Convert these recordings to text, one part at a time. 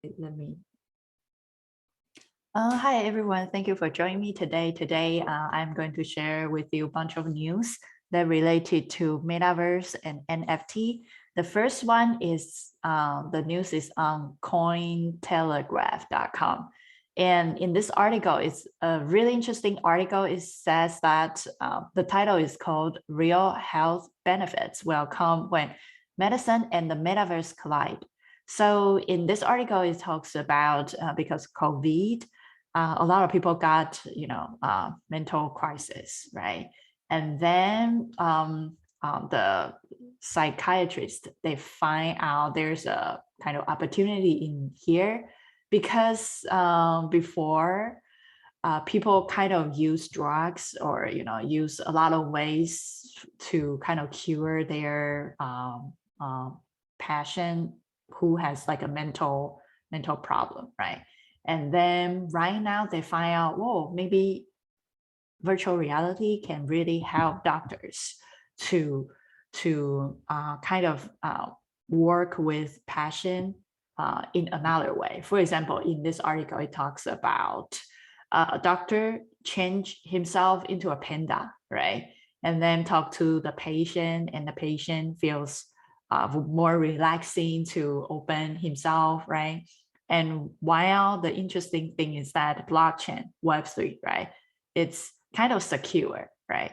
Let me. Hi, everyone. Thank you for joining me today. Today, I'm going to share with you a bunch of news that related to Metaverse and NFT. The first one is the news is on cointelegraph.com. And in this article, it's a really interesting article. It says that the title is called Real Health Benefits Will Come When Medicine and the Metaverse Collide. So in this article, it talks about because COVID, a lot of people got, mental crisis, right? And then the psychiatrist, they find out there's a kind of opportunity in here because before people kind of use drugs or, use a lot of ways to kind of cure their patient who has like a mental problem, right? And then right now they find out, whoa, maybe virtual reality can really help doctors to kind of work with passion in another way. For example, in this article, it talks about a doctor change himself into a panda, right? And then talk to the patient, and the patient feels more relaxing to open himself, right? And while the interesting thing is that blockchain, Web3, right? It's kind of secure, right?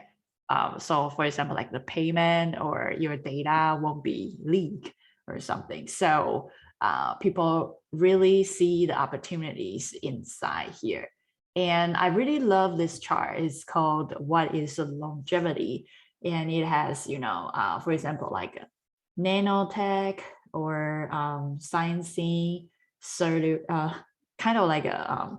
So for example, like the payment or your data won't be leaked or something. So people really see the opportunities inside here. And I really love this chart. It's called What is Longevity? And it has, for example, like nanotech or sciencing, kind of like a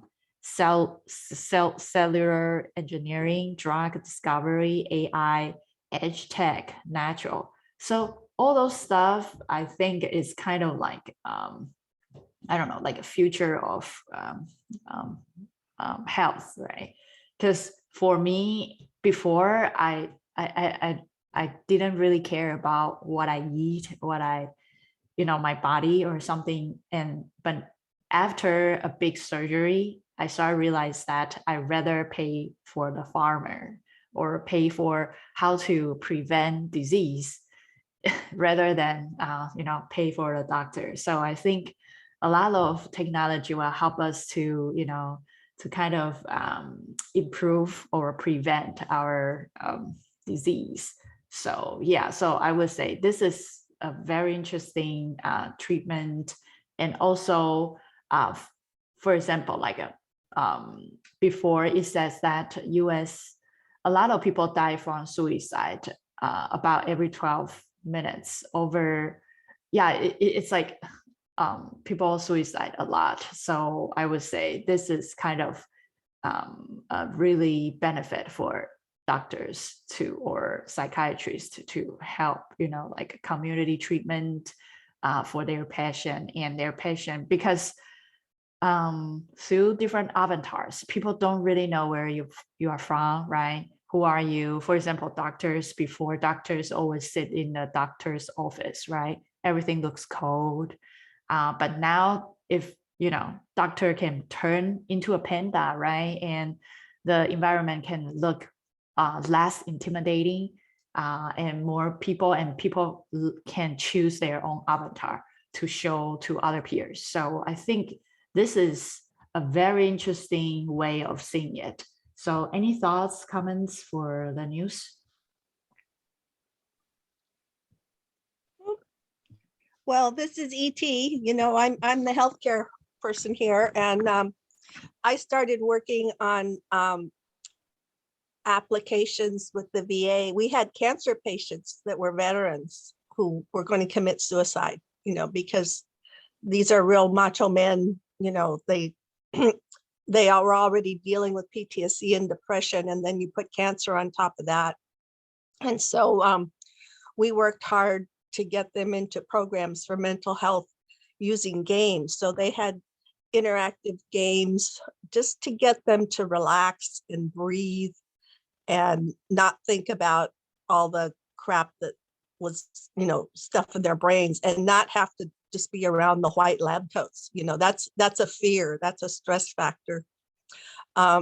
cellular engineering, drug discovery, AI, edge tech, natural. So all those stuff, I think is kind of like, I don't know, like a future of health, right? Because for me, before I didn't really care about what I eat, what I, my body or something. But after a big surgery, I started to realize that I rather pay for the farmer or pay for how to prevent disease rather than, pay for the doctor. So I think a lot of technology will help us to, to kind of improve or prevent our disease. So yeah, so I would say this is a very interesting treatment. And also, for example, like before it says that US, a lot of people die from suicide about every 12 minutes over, yeah, it's like people suicide a lot. So I would say this is kind of a really benefit for doctors to or psychiatrists to help, like community treatment for their patient because through different avatars, people don't really know where you are from, right? Who are you? For example, doctors, before doctors always sit in the doctor's office, right? Everything looks cold. But now if, doctor can turn into a panda, right? And the environment can look less intimidating and more people can choose their own avatar to show to other peers. So I think this is a very interesting way of seeing it. So any thoughts, comments for the news? Well, this is ET. I'm the healthcare person here, and I started working on applications with the VA. We had cancer patients that were veterans who were going to commit suicide, because these are real macho men, they they are already dealing with PTSD and depression, and then you put cancer on top of that. And so we worked hard to get them into programs for mental health using games. So they had interactive games just to get them to relax and breathe and not think about all the crap that was, stuff in their brains, and not have to just be around the white lab coats. You know, that's a fear, that's a stress factor.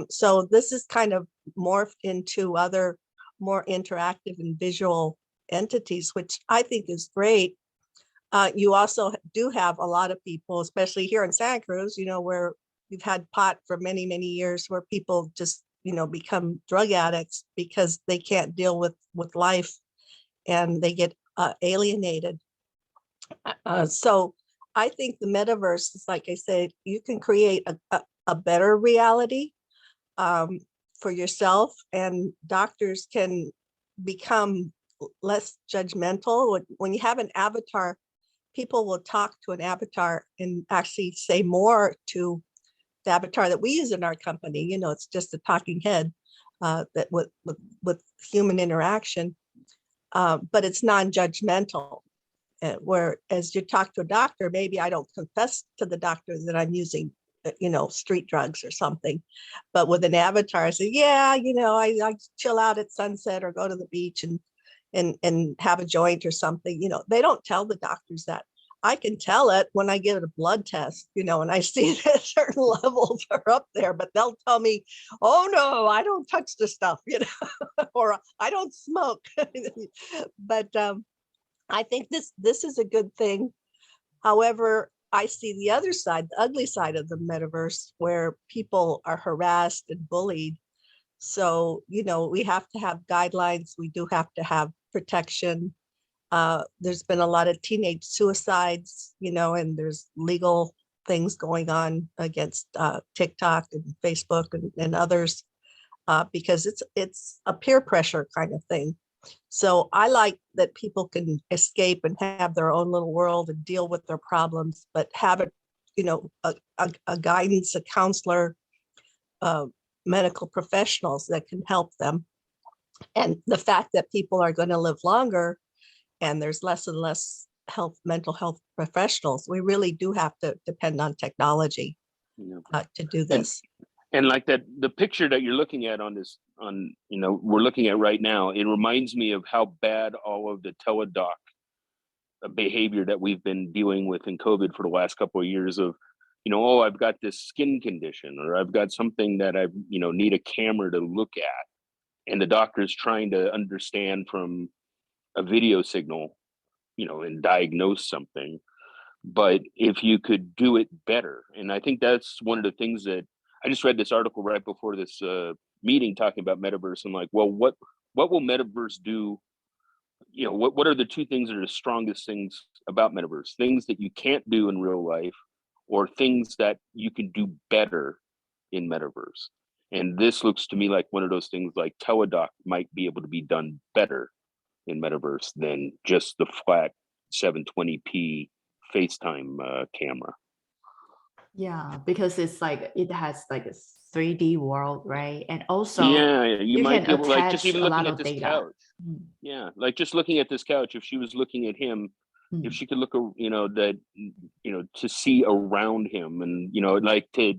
So this is kind of morphed into other more interactive and visual entities, which I think is great. You also do have a lot of people, especially here in Santa Cruz, you know, where we've had pot for many, many years, where people just, you know, become drug addicts because they can't deal with life and they get alienated. So I think the metaverse is, like I said, you can create a better reality for yourself, and doctors can become less judgmental. When you have an avatar, people will talk to an avatar and actually say more to the avatar that we use in our company. You know, it's just a talking head that with human interaction, but it's non-judgmental. Whereas you talk to a doctor, maybe I don't confess to the doctor that I'm using, you know, street drugs or something. But with an avatar, I say, yeah, you know, I chill out at sunset or go to the beach and have a joint or something. You know, they don't tell the doctors that. I can tell it when I get a blood test, you know, and I see that certain levels are up there, but they'll tell me, oh no, I don't touch the stuff, you know, or I don't smoke. But I think this is a good thing. However, I see the other side, the ugly side of the metaverse, where people are harassed and bullied. So, you know, we have to have guidelines. We do have to have protection. There's been a lot of teenage suicides, you know, and there's legal things going on against TikTok and Facebook and others because it's a peer pressure kind of thing. So I like that people can escape and have their own little world and deal with their problems, but have it, you know, a guidance, a counselor, medical professionals that can help them. And the fact that people are going to live longer and there's less and less mental health professionals, we really do have to depend on technology to do this. And like that, the picture that you're looking at you know, we're looking at right now, it reminds me of how bad all of the teledoc behavior that we've been dealing with in COVID for the last couple of years of, you know, oh, I've got this skin condition, or I've got something that I, you know, need a camera to look at. And the doctor's trying to understand from a video signal, you know, and diagnose something. But if you could do it better, and I think that's one of the things that I just read this article right before this meeting talking about metaverse. I'm like, well, what will metaverse do? You know, what are the two things that are the strongest things about metaverse? Things that you can't do in real life, or things that you can do better in metaverse. And this looks to me like one of those things, like teledoc might be able to be done better in metaverse than just the flat 720p FaceTime camera. Yeah, because it's like it has like a 3D world, right? And also yeah, you might can be able, like, just attach even a lot looking at of this data. couch. Yeah, like just looking at this couch, if she was looking at him, if she could look, you know, that, you know, to see around him, and, you know, like to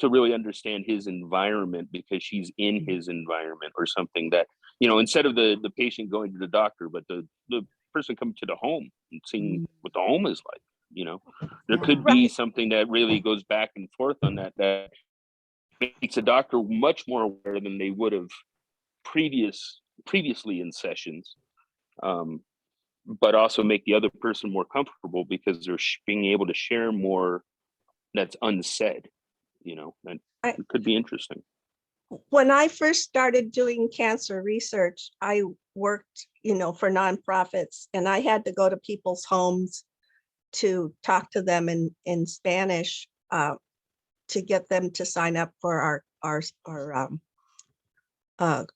really understand his environment because she's in his environment, or something that, you know, instead of the patient going to the doctor, but the person coming to the home and seeing what the home is like, you know, there could be something that really goes back and forth on that makes a doctor much more aware than they would have previously in sessions, but also make the other person more comfortable because they're being able to share more that's unsaid, you know, and it could be interesting. When I first started doing cancer research, I worked, you know, for nonprofits, and I had to go to people's homes to talk to them in Spanish to get them to sign up for our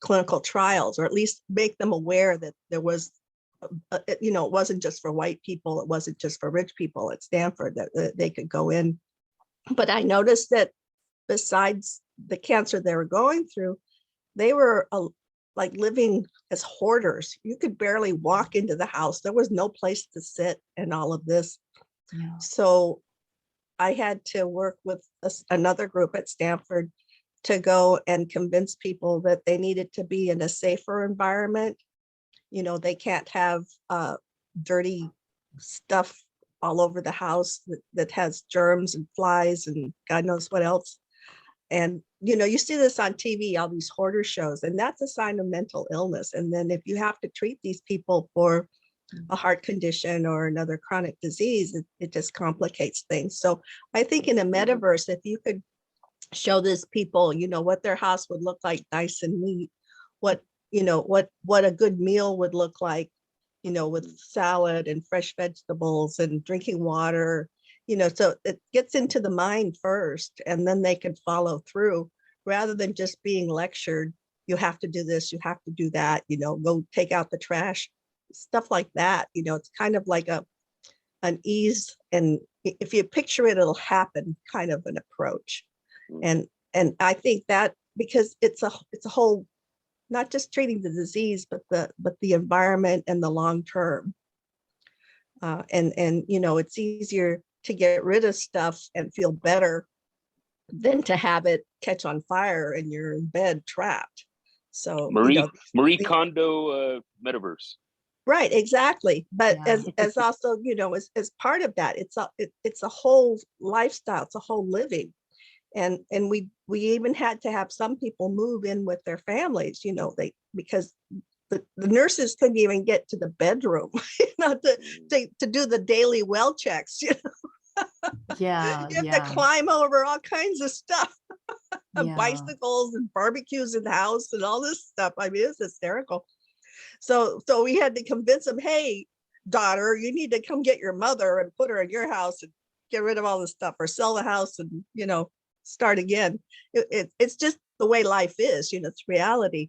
clinical trials, or at least make them aware that there was, you know, it wasn't just for white people, it wasn't just for rich people at Stanford, that they could go in. But I noticed that besides the cancer they were going through, they were like living as hoarders. You could barely walk into the house. There was no place to sit and all of this. Yeah. So I had to work with another group at Stanford to go and convince people that they needed to be in a safer environment. You know, they can't have dirty stuff all over the house that has germs and flies and God knows what else. And, you know, you see this on TV, all these hoarder shows, and that's a sign of mental illness. And then if you have to treat these people for a heart condition or another chronic disease, it just complicates things. So I think in a metaverse, if you could show these people, you know, what their house would look like, nice and neat, what, you know, what a good meal would look like, you know, with salad and fresh vegetables and drinking water, you know, so it gets into the mind first, and then they can follow through rather than just being lectured. You have to do this, you have to do that, you know, go take out the trash, stuff like that. You know, it's kind of like an ease, and if you picture it, it'll happen kind of an approach. And I think that because it's a whole, not just treating the disease, but the environment and the long term. And you know, it's easier to get rid of stuff and feel better than to have it catch on fire and you're in bed trapped. So Marie Kondo metaverse. Right, exactly. But Yeah. as also, you know, as part of that, it's a whole lifestyle, it's a whole living. And we even had to have some people move in with their families, you know, because the nurses couldn't even get to the bedroom, you know, to do the daily well checks. You know? Yeah, You have yeah, to climb over all kinds of stuff, yeah, bicycles and barbecues in the house and all this stuff. I mean, it's hysterical. So we had to convince them, hey, daughter, you need to come get your mother and put her in your house and get rid of all this stuff, or sell the house and, you know, start again. It's just the way life is, you know, it's reality.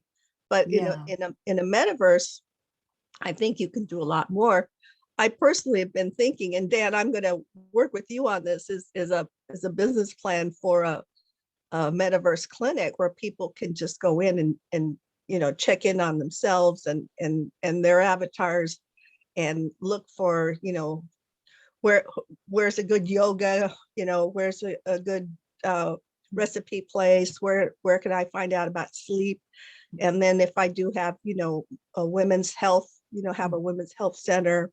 But you know, yeah. in a metaverse, I think you can do a lot more. I personally have been thinking, and Dan, I'm going to work with you on this, is a business plan for a metaverse clinic where people can just go in and you know, check in on themselves and their avatars, and look for, you know, where's a good yoga, you know, where's a good recipe place, where can I find out about sleep. And then if I do have, you know, a women's health, you know, have a women's health center,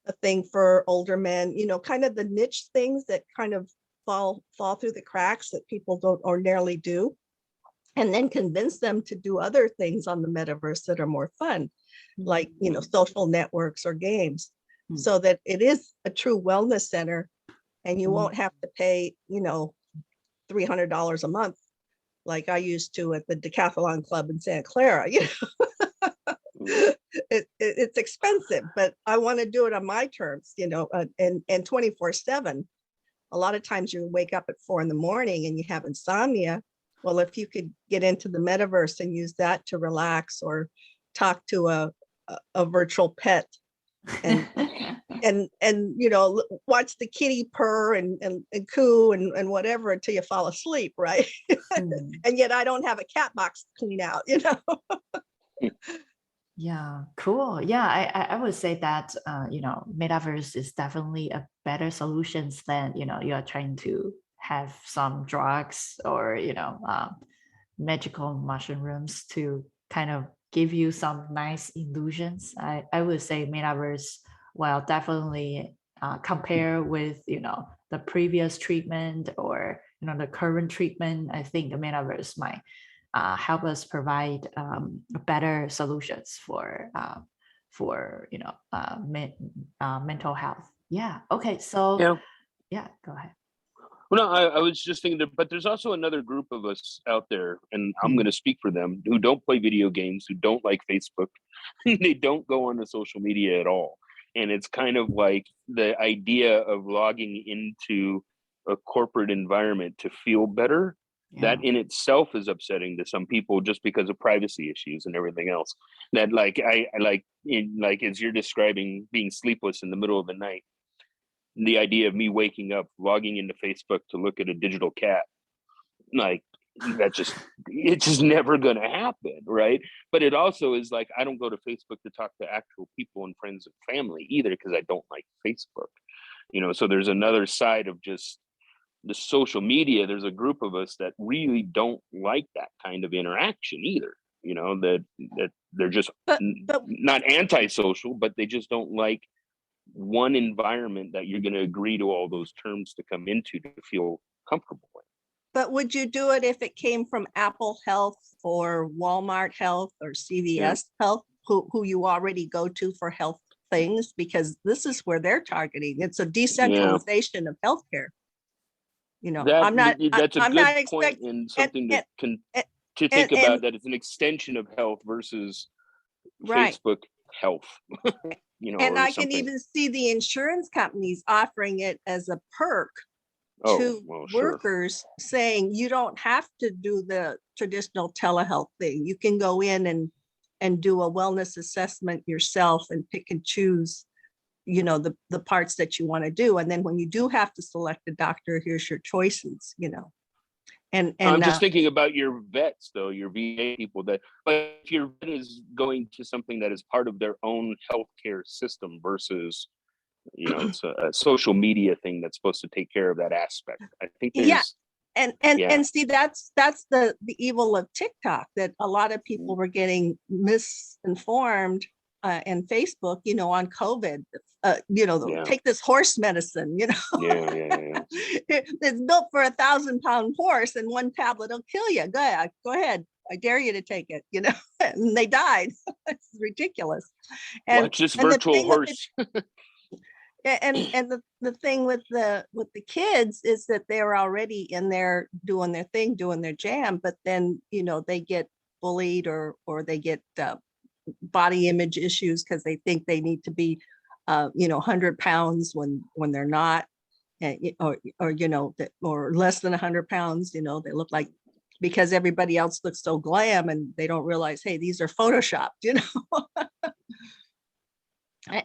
a thing for older men, you know, kind of the niche things that kind of fall through the cracks that people don't ordinarily do, and then convince them to do other things on the metaverse that are more fun, like, you know, social networks or games, so that it is a true wellness center, and you won't have to pay, you know, $300 a month like I used to at the Decathlon Club in Santa Clara. You know, it's expensive, but I want to do it on my terms, you know, and 24/7. A lot of times you wake up at 4 a.m. and you have insomnia. Well, if you could get into the metaverse and use that to relax, or talk to a virtual pet, and you know, watch the kitty purr and coo and whatever until you fall asleep, right? And yet I don't have a cat box to clean out, you know. Yeah, cool. Yeah, I would say that you know, metaverse is definitely a better solutions than, you know, you are trying to have some drugs or, you know, magical mushrooms to kind of give you some nice illusions. I would say metaverse, well, definitely compare with, you know, the previous treatment or, you know, the current treatment. I think the metaverse might help us provide better solutions for you know, mental health. Yeah. Okay. So yeah, go ahead. Well, no, I was just thinking that, but there's also another group of us out there, and I'm going to speak for them, who don't play video games, who don't like Facebook, they don't go on the social media at all. And it's kind of like the idea of logging into a corporate environment to feel better. That in itself is upsetting to some people, just because of privacy issues and everything else. That like I like as you're describing, being sleepless in the middle of the night. The idea of me waking up, logging into Facebook to look at a digital cat, like it's just never going to happen, right? But it also is like, I don't go to Facebook to talk to actual people and friends and family either, because I don't like Facebook, you know. So there's another side of just the social media. There's a group of us that really don't like that kind of interaction either, you know, that they're just but not antisocial, but they just don't like one environment that you're going to agree to all those terms to come into to feel comfortable with. But would you do it if it came from Apple Health or Walmart Health or CVS Health, who you already go to for health things? Because this is where they're targeting. It's a decentralization of healthcare. You know, That, I'm not. that's a I'm good not point expecting and something that can to and- think about. and- That it's an extension of health versus right. Facebook health. You know, And or I something. can even see the insurance companies offering it as a perk Oh, to well, sure. workers, saying you don't have to do the traditional telehealth thing. You can go in and do a wellness assessment yourself and pick and choose, you know, the parts that you want to do. And then when you do have to select a doctor, here's your choices, you know. And I'm just thinking about your vets, though, your VA people. That, but if your vet is going to something that is part of their own healthcare system versus, you know, it's a social media thing that's supposed to take care of that aspect. I think there's, yeah. And see, that's the evil of TikTok, that a lot of people were getting misinformed and Facebook, you know, on COVID, you know, take this horse medicine, you know. It's built for 1,000-pound horse, and one tablet will kill you. Go ahead. I dare you to take it, you know. And they died. It's ridiculous. And watch this virtual horse. And the thing with the kids is that they're already in there doing their thing, doing their jam, but then, you know, they get bullied or they get body image issues because they think they need to be you know, 100 pounds when they're not, or you know, or less than 100 pounds, you know, they look like, because everybody else looks so glam, and they don't realize, hey, these are photoshopped, you know.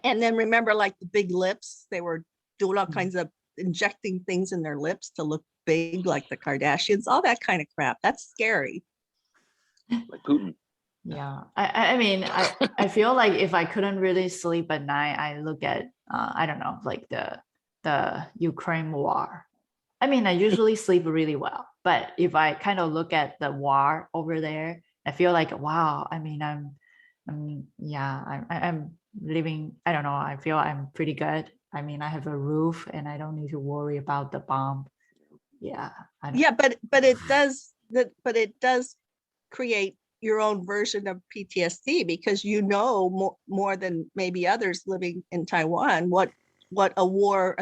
And then remember, like the big lips, they were doing all kinds of injecting things in their lips to look big, like the Kardashians, all that kind of crap. That's scary. Like Putin. Yeah, I mean, I feel like if I couldn't really sleep at night, I look at I don't know, like the Ukraine war. I mean, I usually sleep really well, but if I kind of look at the war over there, I feel like, wow. I mean, I'm living. I don't know. I feel I'm pretty good. I mean, I have a roof, and I don't need to worry about the bomb. Yeah. Yeah, but it does create your own version of PTSD, because you know more than maybe others living in Taiwan what a war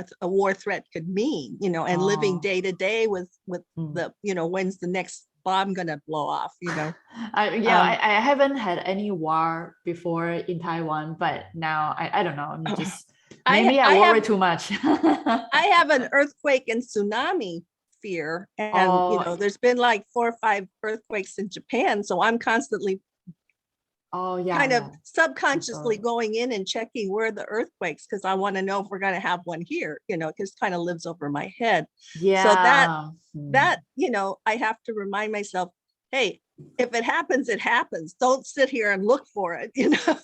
threat could mean, you know, and living day to day with the, you know, when's the next bomb gonna blow off, you know. I haven't had any war before in Taiwan, but now I don't know. I'm just maybe I worry too much. I have an earthquake and tsunami fear, and you know, there's been like 4 or 5 earthquakes in Japan, so I'm constantly kind of subconsciously going in and checking where the earthquakes, because I want to know if we're going to have one here, you know, because kind of lives over my head. So that you know, I have to remind myself, hey, if it happens, it happens. Don't sit here and look for it, you know.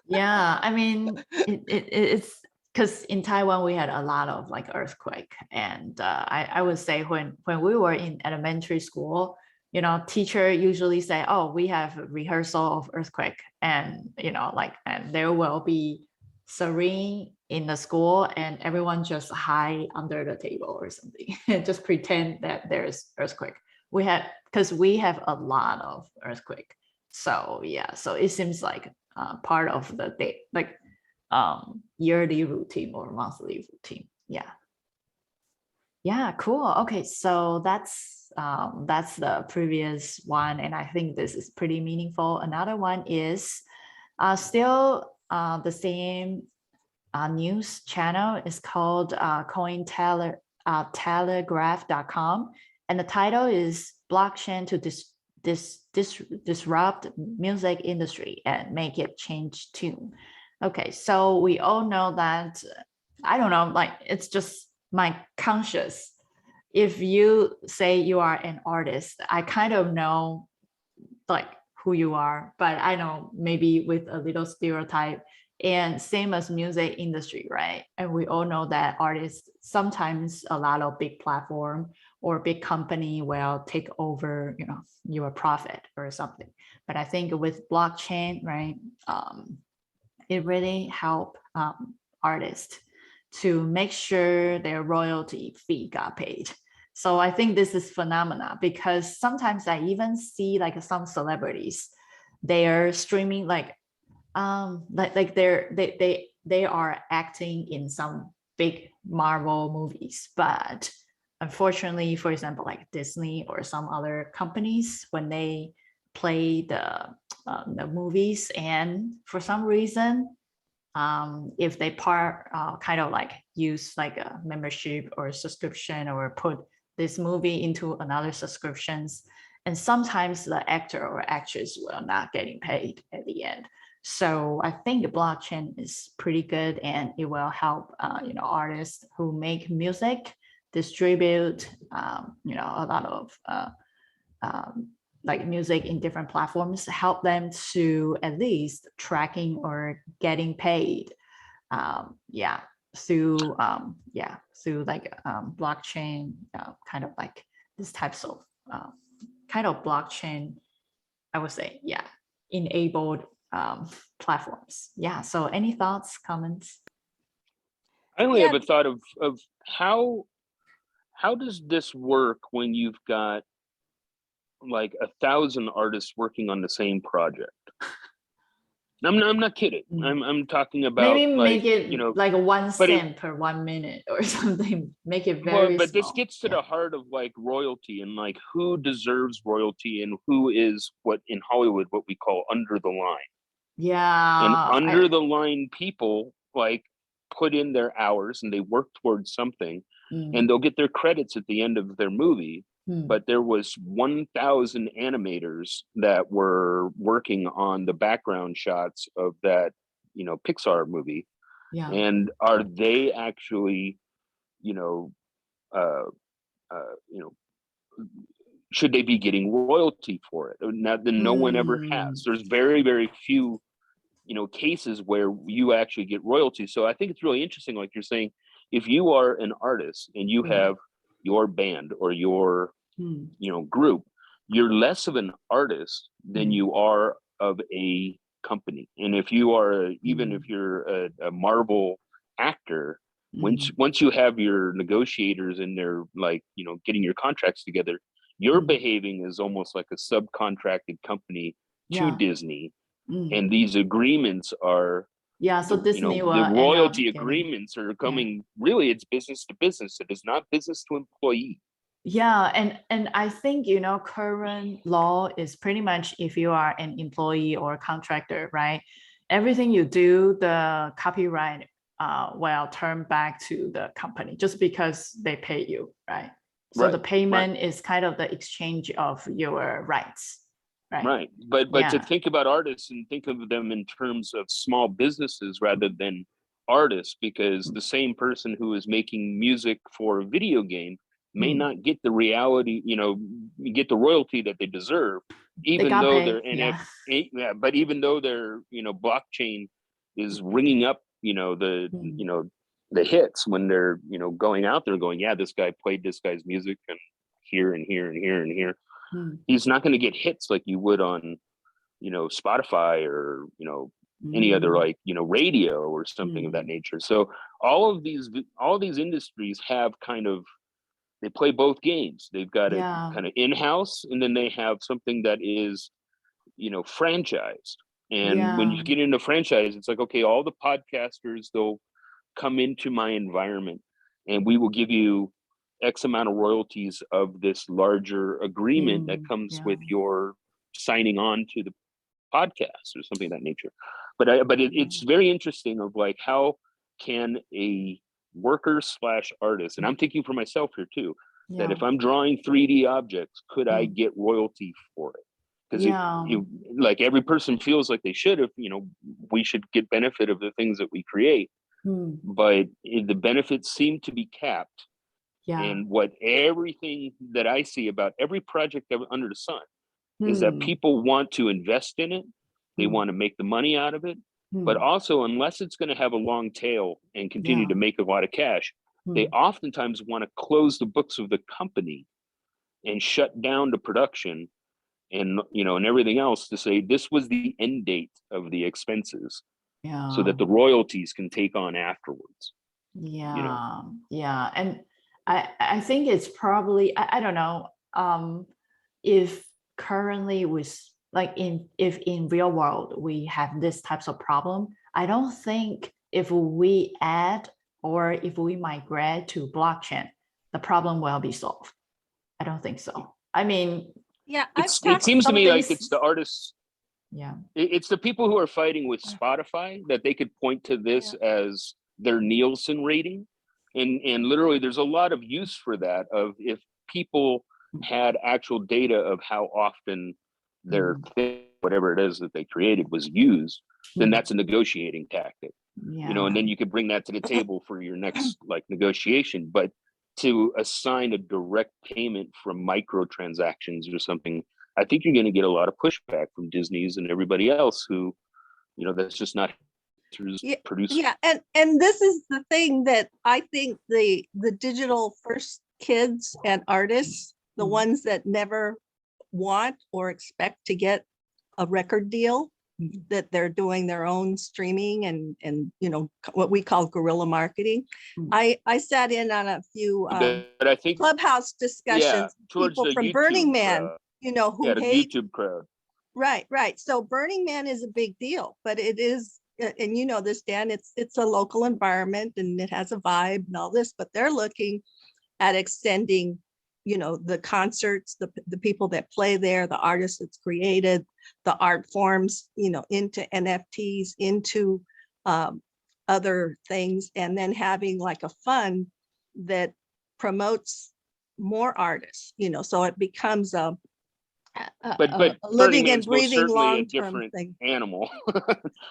Yeah, I mean, it's because in Taiwan we had a lot of like earthquake, and I would say when we were in elementary school, you know, teacher usually say, oh, we have a rehearsal of earthquake, and you know, like, and there will be serene in the school, and everyone just hide under the table or something and just pretend that there's earthquake. Because we have a lot of earthquake, so yeah, so it seems like part of the day, like yearly routine or monthly routine. Yeah, cool. Okay, so that's the previous one, and I think this is pretty meaningful. Another one is still the same news channel. Is called Telegraph.com, and the title is "Blockchain to Disrupt Music Industry and Make It Change Tune." Okay, so we all know that, I don't know, like, it's just my conscious. If you say you are an artist, I kind of know like who you are, but I know maybe with a little stereotype. And same as music industry, right? And we all know that artists, sometimes a lot of big platform or big company will take over, you know, your profit or something. But I think with blockchain, right, it really help artists to make sure their royalty fee got paid. So I think this is phenomena, because sometimes I even see like some celebrities, they are streaming like they are acting in some big Marvel movies, but unfortunately, for example, like Disney or some other companies, when they play the movies, and for some reason, if they kind of like use like a membership or a subscription, or put this movie into another subscriptions, and sometimes the actor or actress will not getting paid at the end. So I think the blockchain is pretty good, and it will help artists who make music distribute a lot of like music in different platforms, help them to at least tracking or getting paid through like blockchain, kind of like this types of kind of blockchain, I would say, enabled platforms. So any thoughts, comments? I only have a thought of how does this work when you've got like 1,000 artists working on the same project? I'm not kidding. I'm talking about, maybe like, make it like 1 cent per 1 minute or something. Make it very but small. this gets to the heart of like royalty, and like who deserves royalty, and who is what in Hollywood what we call under the line. And under the line people like put in their hours and they work towards something, and they'll get their credits at the end of their movie. But there was 1,000 animators that were working on the background shots of that, Pixar movie. And are they actually, should they be getting royalty for it? Now, then no one ever has. There's very, very few, cases where you actually get royalty. So I think it's really interesting, like you're saying, if you are an artist and you have your band or your group, you're less of an artist than you are of a company. And if you are, even if you're a Marvel actor, once you have your negotiators in there, like, getting your contracts together, you're behaving as almost like a subcontracted company to Disney. And these agreements are so Disney will the royalty agreements are coming, really it's business to business. It is not business to employee. And I think current law is pretty much, if you are an employee or a contractor, right, everything you do, the copyright will turn back to the company, just because they pay you, right? So the payment is kind of the exchange of your rights. Right. But to think about artists and think of them in terms of small businesses rather than artists, because the same person who is making music for a video game may not get the reality, get the royalty that they deserve, even though they're NFT. But even though their, blockchain is ringing up, the hits when they're, going out there going, this guy played this guy's music and here and here and here and here. He's not going to get hits like you would on, Spotify or, any other, like, radio or something of that nature. So all these industries have kind of, they play both games. They've got it kind of in-house, and then they have something that is, franchised. And when you get into franchise, it's like, okay, all the podcasters, they'll come into my environment and we will give you X amount of royalties of this larger agreement that comes with your signing on to the podcast or something of that nature. But it's very interesting of like, how can a worker / artist, and I'm thinking for myself here too, that if I'm drawing 3D objects, could I get royalty for it? Because like every person feels like they should, if we should get benefit of the things that we create, but the benefits seem to be capped. And what everything that I see about every project under the sun is that people want to invest in it, they want to make the money out of it, but also, unless it's going to have a long tail and continue to make a lot of cash, they oftentimes want to close the books of the company and shut down the production and and everything else, to say this was the end date of the expenses. so that Yeah. the royalties can take on afterwards. Yeah. Yeah. And I think it's probably, I don't know, if currently with like if in real world we have this types of problem, I don't think if we add or if we migrate to blockchain, the problem will be solved. I don't think so. I mean, Yeah, It seems to me like Something's- it's the artists, yeah. it's the people who are fighting with Spotify that they could point to this as their Nielsen rating. And literally there's a lot of use for that, of if people had actual data of how often their thing, whatever it is that they created, was used, then that's a negotiating tactic. Yeah. You know, and then you could bring that to the table for your next like negotiation. But to assign a direct payment from microtransactions or something, I think you're going to get a lot of pushback from Disney's and everybody else who, you know, that's just not produced. Yeah, and this is the thing that I think the digital first kids and artists, the ones that never want or expect to get a record deal, that they're doing their own streaming and you know what we call guerrilla marketing. I sat in on a few But I think Clubhouse discussions, towards people the from YouTube Burning Man, crowd. you know, who The hate. YouTube crowd. Right. So Burning Man is a big deal, but it is, and you know this, Dan, it's a local environment and it has a vibe and all this, but they're looking at extending, you know, the concerts, the people that play there, the artists that's created, the art forms, you know, into NFTs, into other things, and then having like a fund that promotes more artists, you know, so it becomes a But living Burning and Man's most breathing certainly a long-term different thing. animal.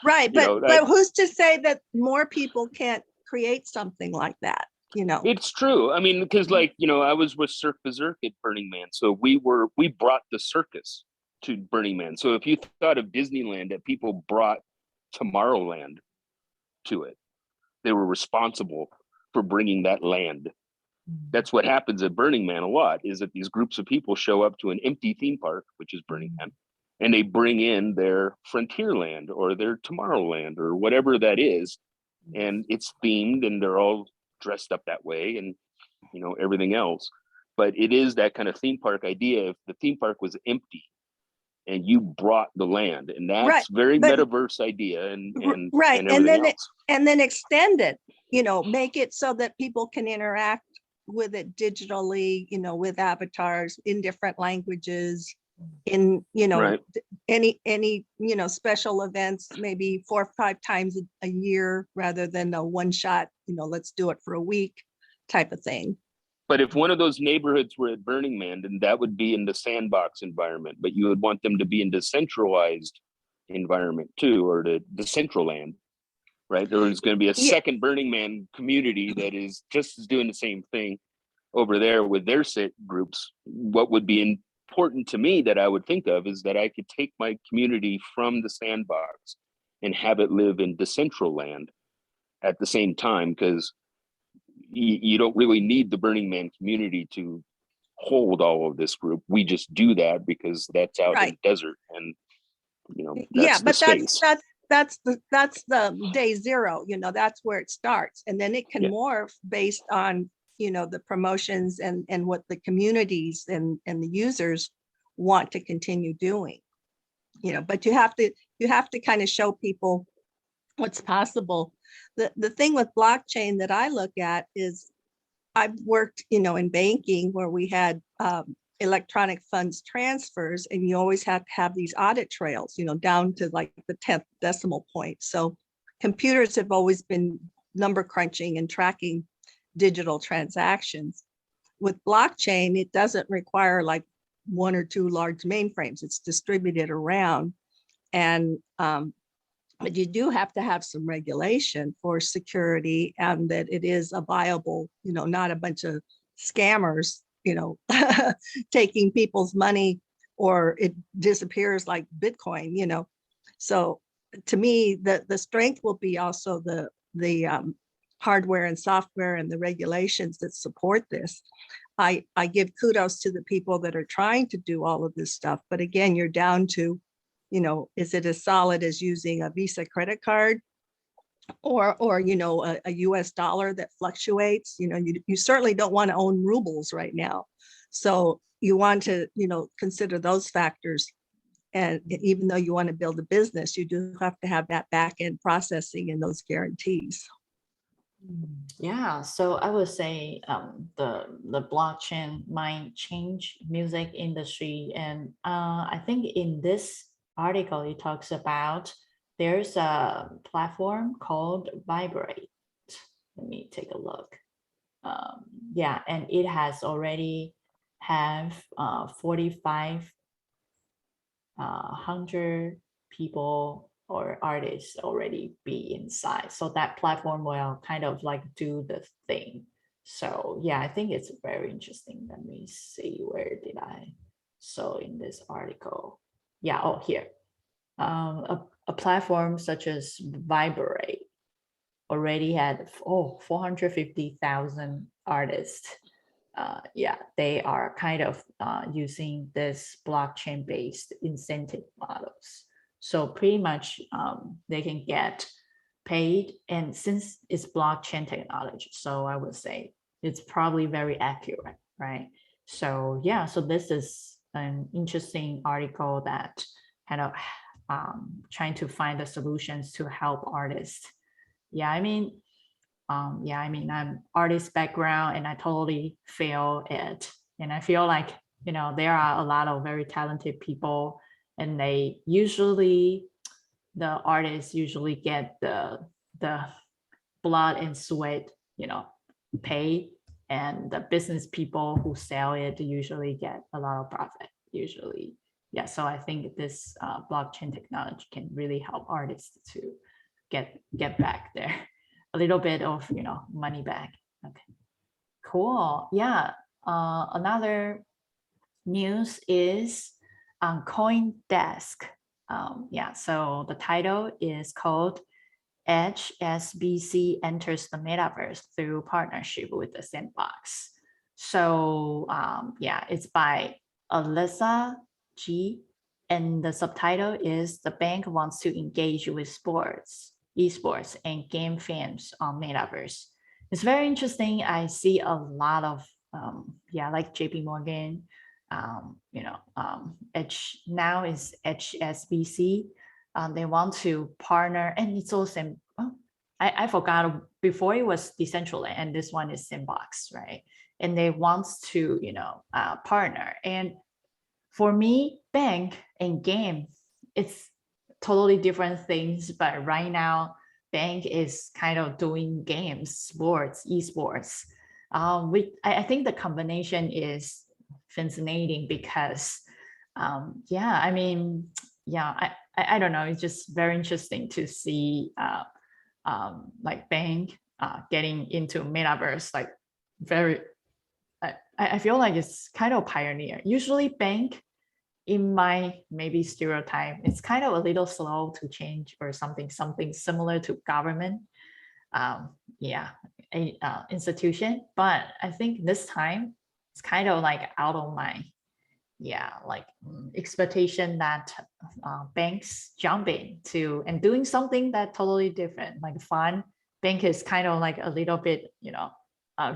Right, You know, but who's to say that more people can't create something like that, you know? It's true. I mean, because like, you know, I was with Cirque Berserk at Burning Man. So we brought the circus to Burning Man. So if you thought of Disneyland, that people brought Tomorrowland to it, they were responsible for bringing that land. That's what happens at Burning Man a lot, is that these groups of people show up to an empty theme park, which is Burning Man, and they bring in their Frontierland or their Tomorrowland or whatever that is. And it's themed and they're all dressed up that way and, you know, everything else. But it is that kind of theme park idea. If the theme park was empty and you brought the land, and that's Right, very but- Metaverse idea and Right, and and everything then else. and then extend it, you know, make it so that people can interact with it digitally, you know, with avatars in different languages, in, you know, Right. any, you know, special events, maybe 4 or 5 times a year rather than a one shot, you know, let's do it for a week type of thing. But if one of those neighborhoods were at Burning Man, then that would be in the sandbox environment, but you would want them to be in decentralized environment too, or the Decentraland, right? There is going to be a second Burning Man community that is just doing the same thing over there with their sit groups. What would be important to me that I would think of is that I could take my community from the sandbox and have it live in Decentraland at the same time, because you don't really need the Burning Man community to hold all of this group. We just do that because that's out in the desert, and you know, Yeah, but space. that's the day zero, you know, that's where it starts, and then it can morph based on, you know, the promotions and what the communities and the users want to continue doing, you know. But you have to kind of show people what's possible. The thing with blockchain that I look at is, I've worked, you know, in banking where we had electronic funds transfers, and you always have to have these audit trails, you know, down to like the 10th decimal point. So computers have always been number crunching and tracking digital transactions. With blockchain, it doesn't require like 1 or 2 large mainframes. It's distributed around, and but you do have to have some regulation for security, and that it is a viable, you know, not a bunch of scammers, you know, taking people's money, or it disappears like Bitcoin, you know. So to me, the strength will be also the hardware and software and the regulations that support this. I give kudos to the people that are trying to do all of this stuff, but again, you're down to, you know, is it as solid as using a Visa credit card, or you know, a US dollar that fluctuates. You know, you certainly don't want to own rubles right now. So you want to, you know, consider those factors. And even though you want to build a business, you do have to have that back end processing and those guarantees. Yeah, so I would say the blockchain might change music industry, and I think in this article it talks about there's a platform called Vibrate. Let me take a look. Yeah, and it has already have 4,500 people or artists already be inside. So that platform will kind of like do the thing. So yeah, I think it's very interesting. Let me see, where did I saw in this article? Yeah, oh here. A platform such as Vibrate already had 450,000 artists. Yeah, they are kind of using this blockchain based incentive models. So pretty much they can get paid, and since it's blockchain technology, so I would say it's probably very accurate, right? So yeah, so this is an interesting article that kind of trying to find the solutions to help artists. Yeah, I mean, I'm artist background and I totally fail it. And I feel like, you know, there are a lot of very talented people, and they usually, the artists usually get the blood and sweat, you know, pay, and the business people who sell it usually get a lot of profit usually. Yeah, so I think this blockchain technology can really help artists to get back there a little bit of, you know, money back. Okay, cool. Yeah, another news is on CoinDesk. Yeah, so the title is called HSBC enters the metaverse through partnership with the Sandbox. So yeah, it's by Alyssa G, and the subtitle is "The bank wants to engage with sports, esports, and game fans on metaverse." It's very interesting. I see a lot of yeah, like JP Morgan, you know, now is HSBC. They want to partner, and it's also, oh, I forgot, before it was Decentraland, and this one is Sandbox, right? And they want to, you know, partner. And for me, bank and game, it's totally different things. But right now, bank is kind of doing games, sports, esports. I think the combination is fascinating because, yeah, I mean, yeah, I don't know. It's just very interesting to see like bank getting into metaverse, like very, I feel like it's kind of pioneer. Usually bank, in my maybe stereotype, it's kind of a little slow to change, or something similar to government. Yeah, a institution. But I think this time it's kind of like out of my, yeah, like expectation that banks jumping to and doing something that totally different, like fun. Bank is kind of like a little bit, you know,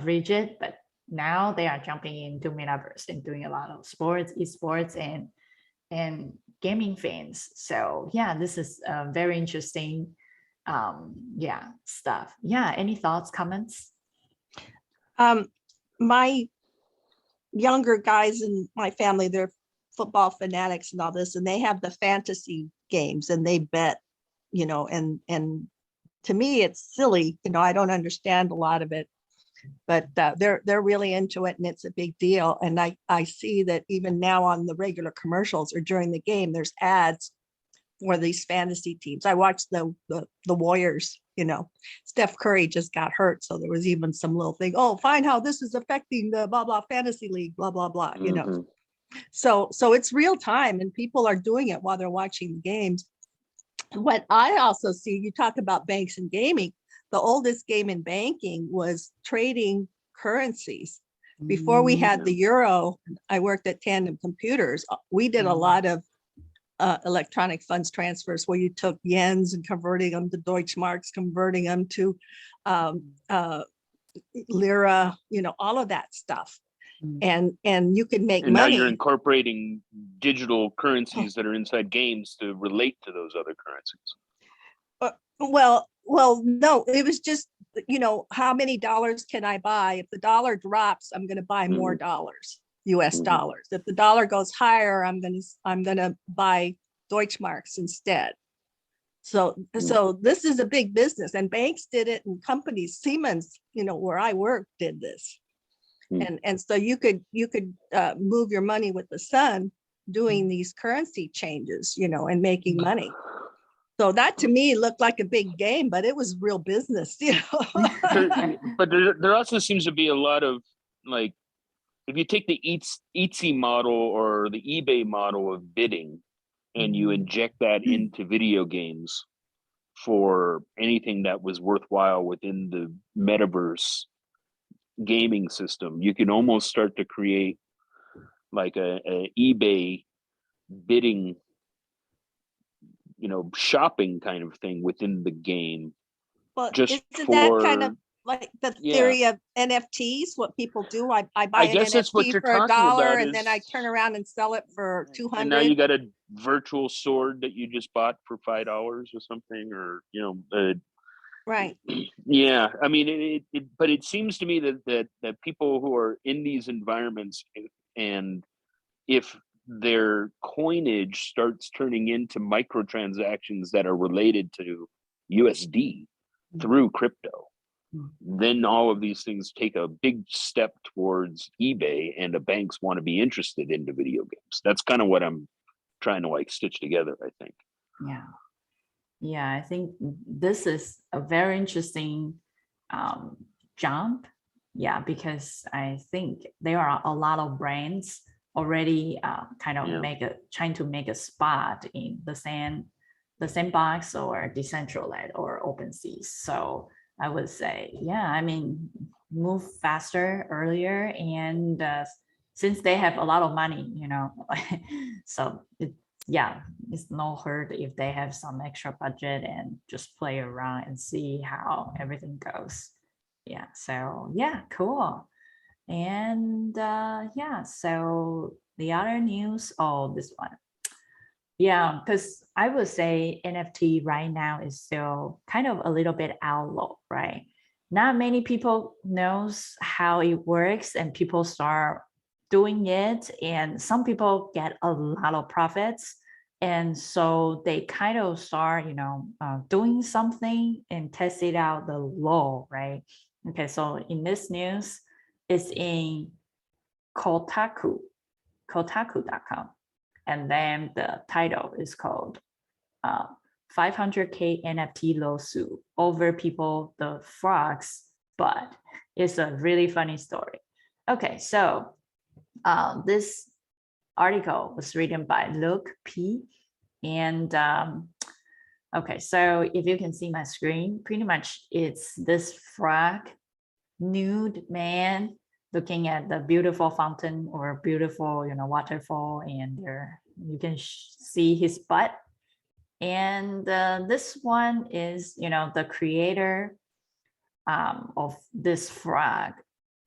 rigid, but now they are jumping into metaverse and doing a lot of sports, esports, and gaming fans. So yeah, this is very interesting, yeah, stuff. Yeah, any thoughts, comments? My younger guys in my family, they're football fanatics and all this, and they have the fantasy games and they bet, you know, and to me it's silly, you know, I don't understand a lot of it, but they're really into it and it's a big deal. And I see that even now on the regular commercials or during the game, there's ads for these fantasy teams. I watched the Warriors, you know, Steph Curry just got hurt. So there was even some little thing, oh, find how this is affecting the blah, blah fantasy league, blah, blah, blah, you know. So it's real time and people are doing it while they're watching the games. What I also see, you talk about banks and gaming, the oldest game in banking was trading currencies. Before we had the euro, I worked at Tandem Computers. We did a lot of electronic funds transfers where you took yens and converting them to Deutschmarks, converting them to lira, you know, all of that stuff. And you can make And now money. you're incorporating digital currencies that are inside games to relate to those other currencies. Well, no, it was just, you know, how many dollars can I buy? If the dollar drops, I'm going to buy more dollars, US dollars. If the dollar goes higher, I'm going to buy Deutschmarks instead. So this is a big business, and banks did it, and companies, Siemens, you know, where I work, did this. And so you could move your money with the sun doing these currency changes, you know, and making money. So that to me looked like a big game, but it was real business, you know. But there also seems to be a lot of, like, if you take the Etsy model or the eBay model of bidding and you inject that into video games for anything that was worthwhile within the metaverse gaming system, you can almost start to create like a eBay bidding, you know, shopping kind of thing within the game. Well, just isn't that kind of for like the theory of NFTs? What people do, I buy I an guess that's what NFT you're for $1, talking about, and then I is- turn around and sell it for and now you 200. got a virtual sword that you just bought for $5 or something, or you know, Right. yeah. I mean, but it seems to me that people who are in these environments, and if their coinage starts turning into microtransactions that are related to USD through crypto, then all of these things take a big step towards eBay, and the banks want to be interested in the video games. That's kind of what I'm trying to like stitch together, I think. Yeah, I think this is a very interesting jump. Yeah, because I think there are a lot of brands already kind of trying to make a spot in the sandbox or decentralized or OpenSea. So I would say, yeah, I mean, move faster earlier, and since they have a lot of money, you know, so it's no hurt if they have some extra budget and just play around and see how everything goes. Yeah, so yeah, cool. And so the other news, this one. Yeah, because I would say NFT right now is still kind of a little bit outlaw, right? Not many people knows how it works, and people start doing it, and some people get a lot of profits, and so they kind of start, you know, doing something and test it out the law, right? Okay, so in this news, it's in Kotaku.com. And then the title is called 500K NFT lawsuit over people the frogs, but it's a really funny story. Okay, so this article was written by Luke P. And okay, so if you can see my screen, pretty much it's this frog nude man looking at the beautiful fountain or beautiful, you know, waterfall, and there you can see his butt. And this one is, you know, the creator of this frog,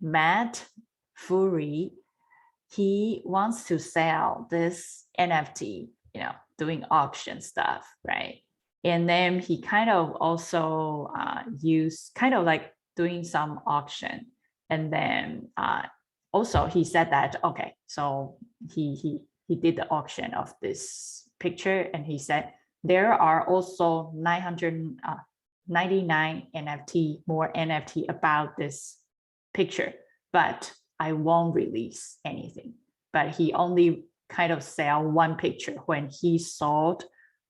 Matt Fury. He wants to sell this NFT, you know, doing auction stuff, right? And then he kind of also used kind of like doing some auction. And then also he said that, okay, so he did the auction of this picture, and he said there are also 999 more NFT about this picture, but I won't release anything. But he only kind of sell one picture when he sold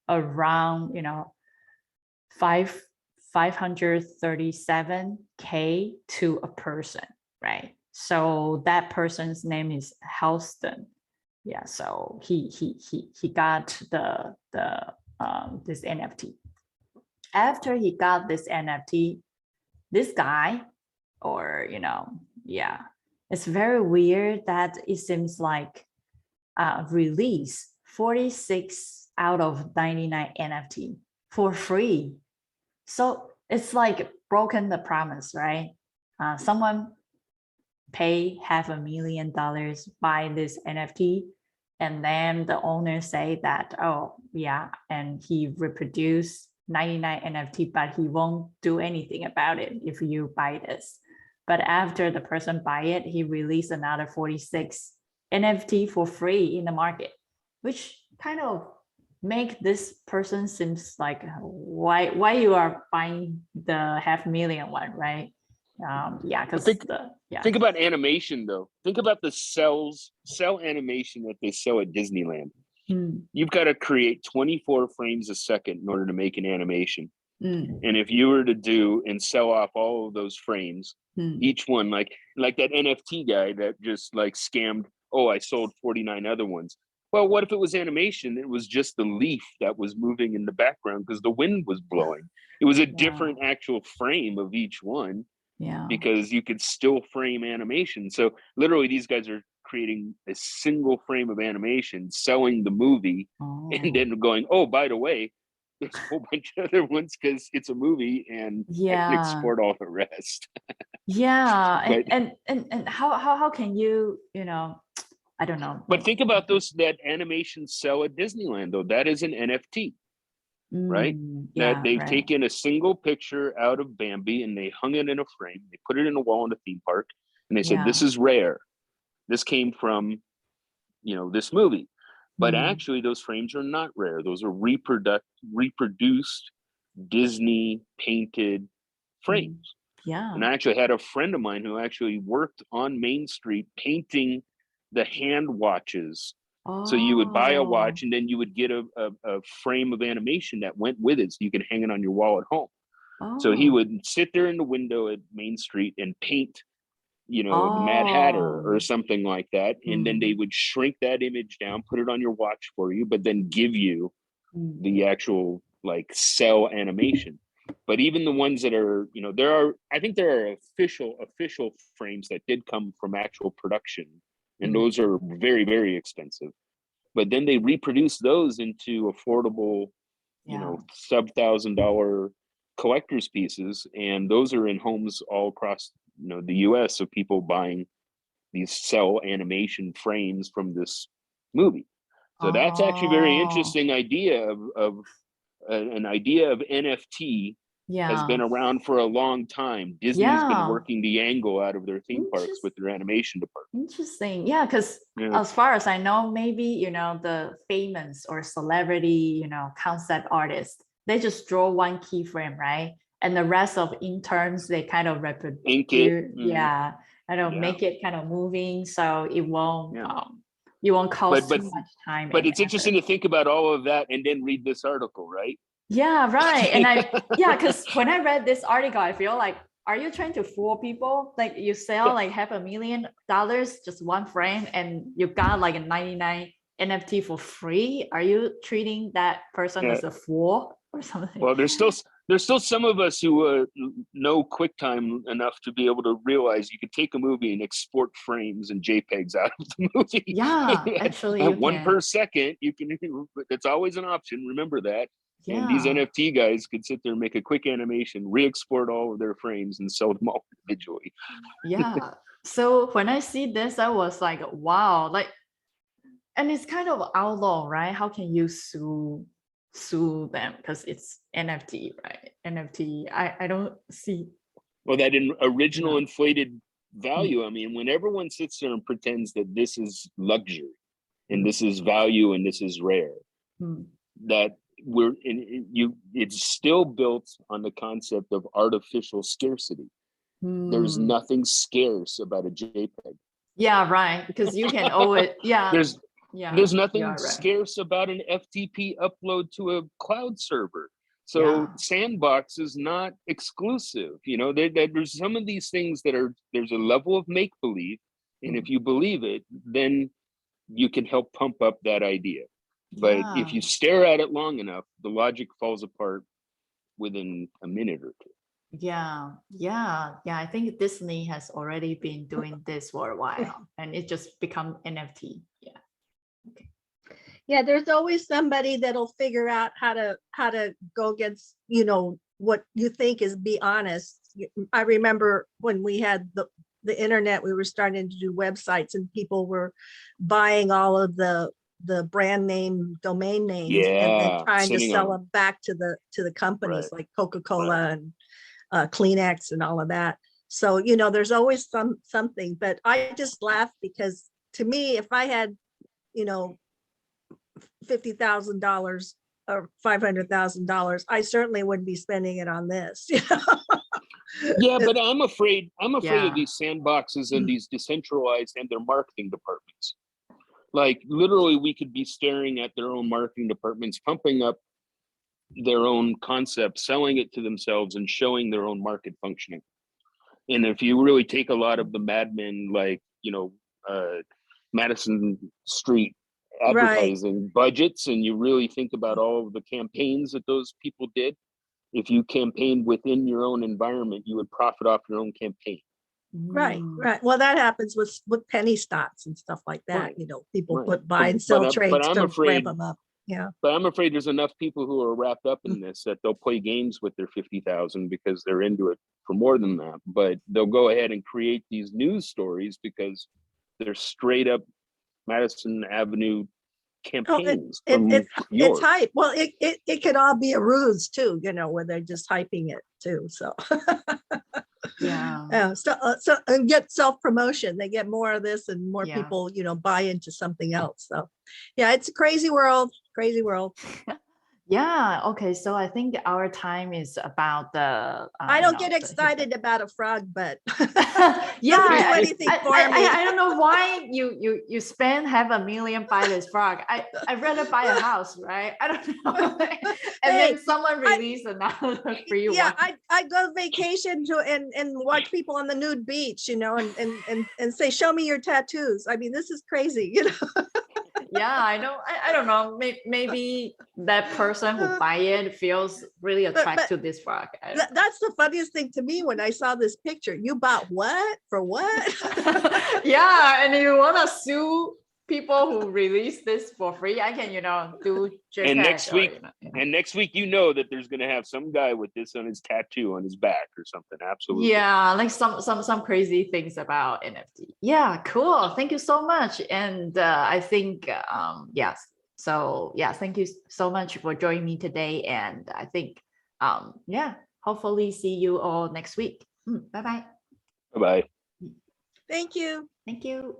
around, you know, 537K to a person, right? So that person's name is Halston. Yeah, so he got the this NFT. After he got this NFT, this guy, or you know, yeah, it's very weird that it seems like release 46 out of 99 NFT for free. So it's like broken the promise, right? Someone pay $500,000 buy this NFT, and then the owner say that, oh yeah, and he reproduced 99 NFT, but he won't do anything about it if you buy this. But after the person buy it, he released another 46 NFT for free in the market, which kind of make this person seems like why you are buying the $500,000 one, right? Yeah, because think about animation though. Think about the cell animation that they sell at Disneyland. You've got to create 24 frames a second in order to make an animation. And if you were to do and sell off all of those frames, each one, like that NFT guy that just like scammed, oh, I sold 49 other ones. Well, what if it was animation? It was just the leaf that was moving in the background because the wind was blowing. It was a different actual frame of each one. Yeah, because you could still frame animation. So literally these guys are creating a single frame of animation, selling the movie, and then going, oh, by the way, there's a whole bunch of other ones because it's a movie and I can export all the rest. And how can you I don't know. But think about that animation cell at Disneyland though. That is an NFT. Right? That they've taken a single picture out of Bambi and they hung it in a frame. They put it in a wall in a theme park and they said, this is rare. This came from, this movie. But actually those frames are not rare. Those are reproduced Disney painted frames. And I actually had a friend of mine who actually worked on Main Street painting the hand watches. So you would buy a watch and then you would get a frame of animation that went with it so you can hang it on your wall at home. So he would sit there in the window at Main Street and paint, the Mad Hatter or something like that. And then they would shrink that image down, put it on your watch for you, but then give you the actual like cell animation. But even the ones that are, I think there are official frames that did come from actual production. And those are very, very expensive. But then they reproduce those into affordable, sub-$1,000 collector's pieces. And those are in homes all across, the US of people buying these cell animation frames from this movie. So that's actually a very interesting idea of an idea of NFT. Has been around for a long time. Disney's been working the angle out of their theme parks with their animation department. Interesting. Yeah, because as far as I know, maybe, the famous or celebrity, concept artists, they just draw one keyframe, right? And the rest of interns, they kind of reproduce. Ink it. Yeah. I don't make it kind of moving so it won't you won't cost too much time. But it's interesting to think about all of that and then read this article, right? Yeah, right. And because when I read this article, I feel like, are you trying to fool people? Like you sell like $500,000 just one frame and you got like a 99 NFT for free? Are you treating that person as a fool or something? Well, there's still some of us who know QuickTime enough to be able to realize you can take a movie and export frames and JPEGs out of the movie. Yeah, actually, one per second. You can. It's always an option. Remember that. Yeah. And these NFT guys could sit there and make a quick animation, re-export all of their frames and sell them all individually. Yeah. So when I see this, I was like, wow, and it's kind of outlaw, right? How can you sue them? Because it's NFT, right? NFT, I don't see. Well, that original inflated value. I mean, when everyone sits there and pretends that this is luxury and this is value and this is rare, that it's still built on the concept of artificial scarcity. There's nothing scarce about a JPEG. Yeah, right. Because you can always there's nothing scarce about an FTP upload to a cloud server. So Sandbox is not exclusive. There's some of these things there's a level of make-believe, and if you believe it, then you can help pump up that idea. But if you stare at it long enough, the logic falls apart within a minute or two. Yeah. I think Disney has already been doing this for a while, and it just become NFT. Yeah. Okay. Yeah, there's always somebody that'll figure out how to go against, you know, what you think is be honest. I remember when we had the internet, we were starting to do websites and people were buying all of the brand name domain names and then Yeah, trying to sitting sell on them back to the companies right, like Coca-Cola right. and Kleenex and all of that. So, you know, there's always something, but I just laugh because to me, if I had, you know, $50,000 or $500,000, I certainly wouldn't be spending it on this. You know? Yeah, but I'm afraid of Yeah. these sandboxes and these decentralized and their marketing departments. Like literally we could be staring at their own marketing departments, pumping up their own concept, selling it to themselves and showing their own market functioning. And if you really take a lot of the madmen, like, you know, Madison Street advertising budgets, and you really think about all of the campaigns that those people did, if you campaigned within your own environment, you would profit off your own campaign. Right. Well, that happens with penny stocks and stuff like that. Right. You know, people Right. put buy and sell trades I'm to afraid, ramp them up. Yeah. but I'm afraid there's enough people who are wrapped up in this that they'll play games with their 50,000 because they're into it for more than that. But they'll go ahead and create these news stories because they're straight up Madison Avenue campaigns from It's yours. hype. Well, it could all be a ruse too, you know, where they're just hyping it too. So Yeah. so and get self-promotion. They get more of this and more Yeah. people, you know, buy into something else. So yeah, it's a crazy world. Crazy world. Yeah. Okay. So I think our time is about the. I don't get excited about a frog, but Yeah, doesn't do anything for me. I don't know why you spend $500,000 buy this frog. I'd rather buy a house, right? I don't know. And Hey, then someone released another free one. Yeah, I go vacation to and watch people on the nude beach, you know, and say, show me your tattoos. I mean, this is crazy, you know. Yeah, I know. I don't know. Maybe that person who buy it feels really attracted to this frog. That's the funniest thing to me when I saw this picture. You bought what? For what? Yeah, and you want to sue people who release this for free, I can, do just And that. next week, you know that there's going to have some guy with this on his tattoo on his back or something. Absolutely. Yeah, like some crazy things about NFT. Yeah, cool. Thank you so much. And I think yes. So yeah, thank you so much for joining me today. And I think yeah, hopefully see you all next week. Bye bye. Bye bye. Thank you. Thank you.